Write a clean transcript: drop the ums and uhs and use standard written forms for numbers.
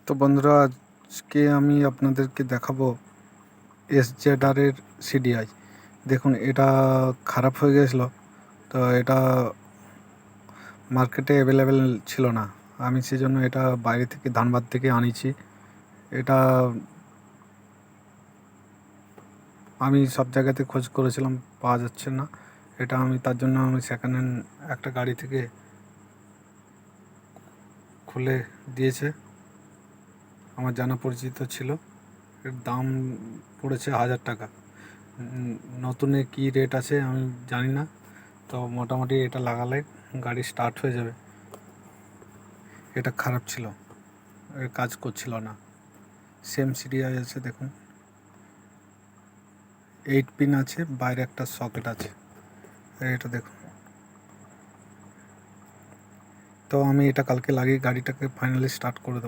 তো বন্ধুরা, আজকে আমি আপনাদেরকে দেখাবো SZR এর CDI। দেখুন, এটা খারাপ হয়ে গেছিলো, তো এটা মার্কেটে অ্যাভেলেবেল ছিল না। আমি সেজন্য এটা বাইরে থেকে ধানবাদ থেকে আনিছি। এটা আমি সব জায়গাতে খোঁজ করেছিলাম, পাওয়া যাচ্ছে না। এটা তার জন্য আমি সেকেন্ড হ্যান্ড একটা গাড়ি থেকে খুলে দিয়েছে, আমার জানা পরিচিত ছিল। এর দাম পড়েছে 1000 টাকা। নতুনে কী রেট আছে আমি জানি না, তো মোটামুটি এটা লাগালে গাড়ি স্টার্ট হয়ে যাবে। এটা খারাপ ছিল, এর কাজ করছিল না। সেম CDI আছে, দেখুন 8 পিন আছে, বাইরে একটা সকেট আছে। এটা দেখুন। তো আমি এটা কালকে লাগিয়ে গাড়িটাকে ফাইনালি স্টার্ট করে দেবো।